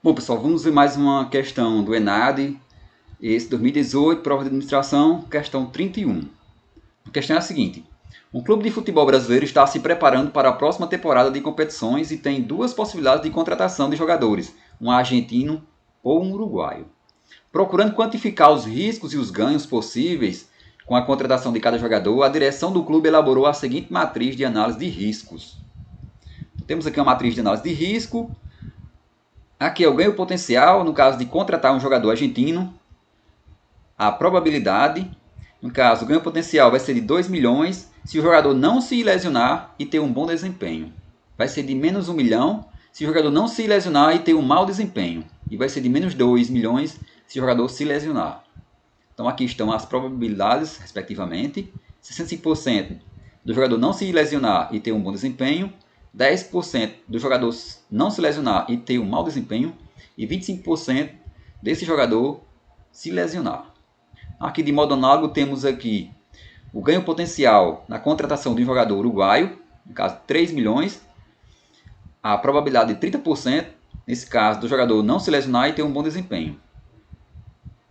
Bom, pessoal, vamos ver mais uma questão do ENAD, esse 2018, prova de administração, questão 31. A questão é a seguinte: um clube de futebol brasileiro está se preparando para a próxima temporada de competições e tem duas possibilidades de contratação de jogadores, um argentino ou um uruguaio. Procurando quantificar os riscos e os ganhos possíveis com a contratação de cada jogador, a direção do clube elaborou a seguinte matriz de análise de riscos. Temos aqui uma matriz de análise de risco. Aqui é o ganho potencial, no caso de contratar um jogador argentino. A probabilidade, no caso, o ganho potencial vai ser de 2 milhões se o jogador não se lesionar e ter um bom desempenho. Vai ser de menos 1 milhão se o jogador não se lesionar e ter um mau desempenho. E vai ser de menos 2 milhões se o jogador se lesionar. Então aqui estão as probabilidades, respectivamente. 65% do jogador não se lesionar e ter um bom desempenho. 10% do jogador não se lesionar e ter um mau desempenho. E 25% desse jogador se lesionar. Aqui de modo análogo temos aqui o ganho potencial na contratação de um jogador uruguaio, no caso 3 milhões. A probabilidade de 30%, nesse caso, do jogador não se lesionar e ter um bom desempenho.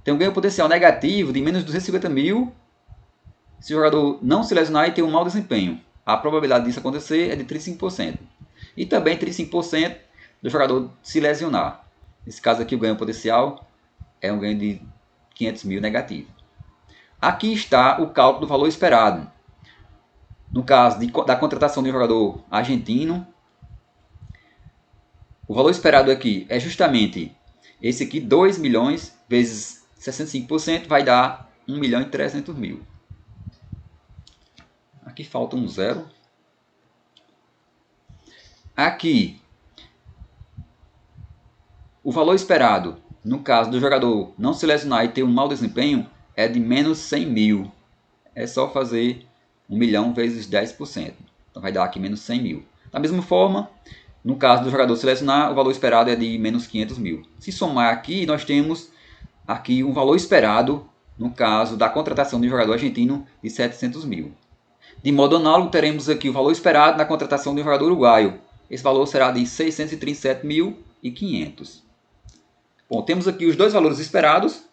Tem um ganho potencial negativo de menos 250 mil se o jogador não se lesionar e ter um mau desempenho. A probabilidade disso acontecer é de 35%. E também 35% do jogador se lesionar. Nesse caso aqui o ganho potencial é um ganho de 500 mil negativo. Aqui está o cálculo do valor esperado. No caso da contratação de um jogador argentino, o valor esperado aqui é justamente esse aqui, 2 milhões vezes 65%, vai dar 1 milhão e 300 mil. Aqui falta um zero. Aqui, o valor esperado, no caso do jogador não se lesionar e ter um mau desempenho, é de menos 100 mil. É só fazer 1 milhão vezes 10%. Então vai dar aqui menos 100 mil. Da mesma forma, no caso do jogador se lesionar, o valor esperado é de menos 500 mil. Se somar aqui, nós temos aqui um valor esperado, no caso da contratação de um jogador argentino, de 700 mil. De modo análogo, teremos aqui o valor esperado na contratação de um jogador uruguaio. Esse valor será de 637.500. Bom, temos aqui os dois valores esperados.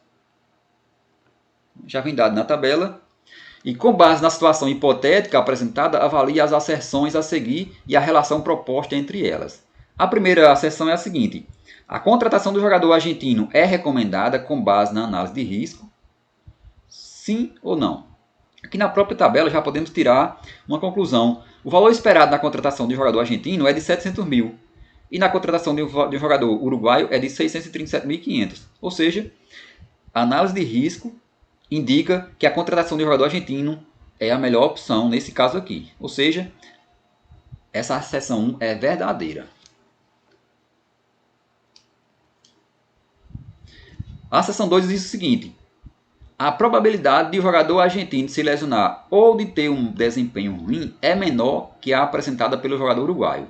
Já vem dado na tabela. E com base na situação hipotética apresentada, avalie as asserções a seguir e a relação proposta entre elas. A primeira asserção é a seguinte: a contratação do jogador argentino é recomendada com base na análise de risco? Sim ou não? Aqui na própria tabela já podemos tirar uma conclusão. O valor esperado na contratação de um jogador argentino é de 700 mil. E na contratação de um jogador uruguaio é de 637.500. Ou seja, a análise de risco indica que a contratação de um jogador argentino é a melhor opção nesse caso aqui. Ou seja, essa seção 1 é verdadeira. A seção 2 diz o seguinte: a probabilidade de o jogador argentino se lesionar ou de ter um desempenho ruim é menor que a apresentada pelo jogador uruguaio.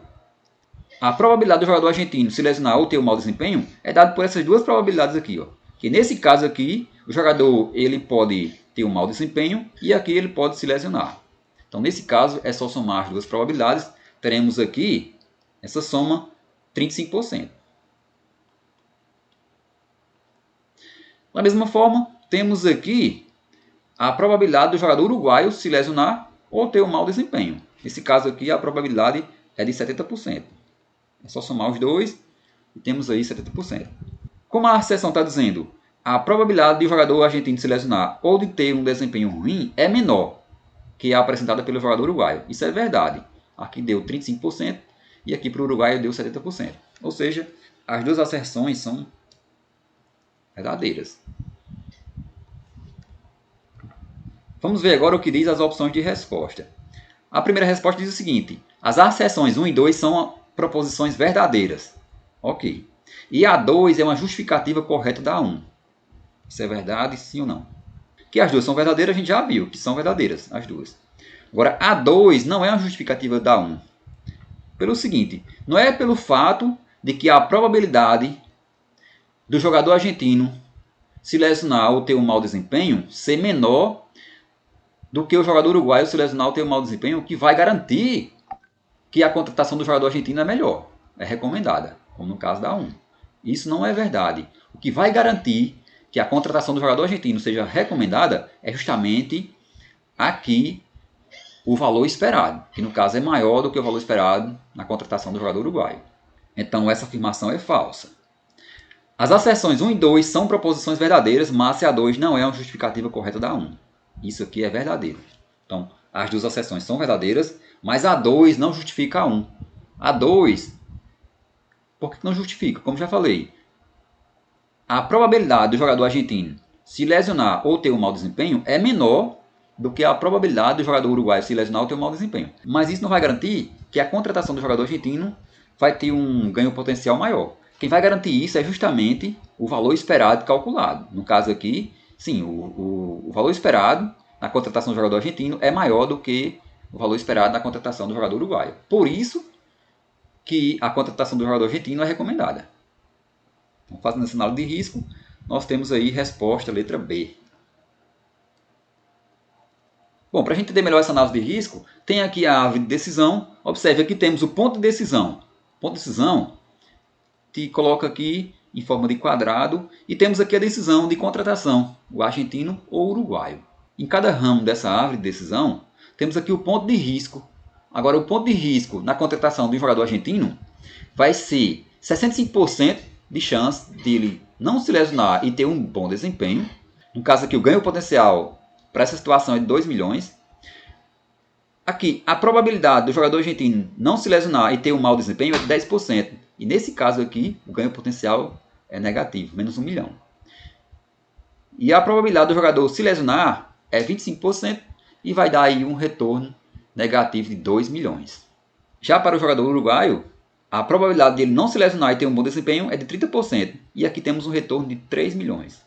A probabilidade do jogador argentino se lesionar ou ter um mau desempenho é dada por essas duas probabilidades aqui, ó. Que nesse caso aqui, o jogador ele pode ter um mau desempenho e aqui ele pode se lesionar. Então, nesse caso, é só somar as duas probabilidades. Teremos aqui essa soma 35%. Da mesma forma, temos aqui a probabilidade do jogador uruguaio se lesionar ou ter um mau desempenho. Nesse caso aqui, a probabilidade é de 70%. É só somar os dois e temos aí 70%. Como a seção está dizendo, a probabilidade de o jogador argentino se lesionar ou de ter um desempenho ruim é menor que a apresentada pelo jogador uruguaio. Isso é verdade. Aqui deu 35% e aqui para o uruguaio deu 70%. Ou seja, as duas asserções são verdadeiras. Vamos ver agora o que diz as opções de resposta. A primeira resposta diz o seguinte: as asserções 1 e 2 são proposições verdadeiras. Ok. E a 2 é uma justificativa correta da 1. Isso é verdade, sim ou não? Que as duas são verdadeiras, a gente já viu que são verdadeiras, as duas. Agora, a 2 não é uma justificativa da 1. Pelo seguinte, não é pelo fato de que a probabilidade do jogador argentino se lesionar ou ter um mau desempenho ser menor do que o jogador uruguaio se lesionar ou ter um mau desempenho, que vai garantir que a contratação do jogador argentino é melhor, é recomendada, como no caso da 1. Isso não é verdade. O que vai garantir que a contratação do jogador argentino seja recomendada é justamente aqui o valor esperado, que no caso é maior do que o valor esperado na contratação do jogador uruguaio. Então essa afirmação é falsa. As asserções 1 e 2 são proposições verdadeiras, mas se a 2 não é uma justificativa correta da 1. Isso aqui é verdadeiro. Então, as duas asserções são verdadeiras, mas a 2 não justifica a 1. A 2, por que não justifica? Como já falei, a probabilidade do jogador argentino se lesionar ou ter um mau desempenho é menor do que a probabilidade do jogador uruguaio se lesionar ou ter um mau desempenho. Mas isso não vai garantir que a contratação do jogador argentino vai ter um ganho potencial maior. Quem vai garantir isso é justamente o valor esperado calculado. No caso aqui, sim, o valor esperado na contratação do jogador argentino é maior do que o valor esperado na contratação do jogador uruguaio. Por isso que a contratação do jogador argentino é recomendada. Então, fazendo essa análise de risco, nós temos aí resposta letra B. Bom, para a gente entender melhor essa análise de risco, tem aqui a árvore de decisão. Observe, aqui temos o ponto de decisão. O ponto de decisão te coloca aqui em forma de quadrado e temos aqui a decisão de contratação, o argentino ou uruguaio. Em cada ramo dessa árvore de decisão, temos aqui o ponto de risco. Agora, o ponto de risco na contratação de um jogador argentino vai ser 65% de chance de ele não se lesionar e ter um bom desempenho. No caso aqui, o ganho potencial para essa situação é de 2 milhões. Aqui, a probabilidade do jogador argentino não se lesionar e ter um mau desempenho é de 10%. E nesse caso aqui, o ganho potencial é negativo, menos 1 milhão. E a probabilidade do jogador se lesionar é 25% e vai dar aí um retorno negativo de 2 milhões. Já para o jogador uruguaio, a probabilidade dele não se lesionar e ter um bom desempenho é de 30%. E aqui temos um retorno de 3 milhões.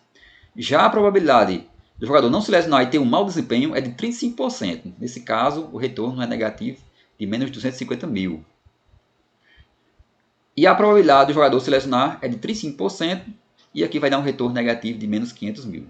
Já a probabilidade do jogador não se lesionar e ter um mau desempenho é de 35%. Nesse caso, o retorno é negativo de menos 250 mil. E a probabilidade do jogador se lesionar é de 35%. E aqui vai dar um retorno negativo de menos 500 mil.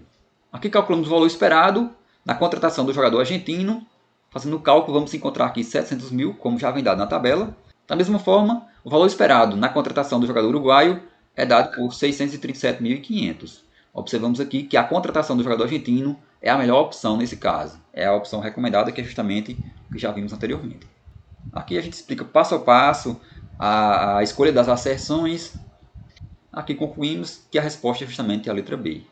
Aqui calculamos o valor esperado na contratação do jogador argentino. Fazendo o cálculo, vamos encontrar aqui 700 mil, como já vem dado na tabela. Da mesma forma, o valor esperado na contratação do jogador uruguaio é dado por 637.500. Observamos aqui que a contratação do jogador argentino é a melhor opção nesse caso. É a opção recomendada, que é justamente o que já vimos anteriormente. Aqui a gente explica passo a passo a escolha das asserções. Aqui concluímos que a resposta é justamente a letra B.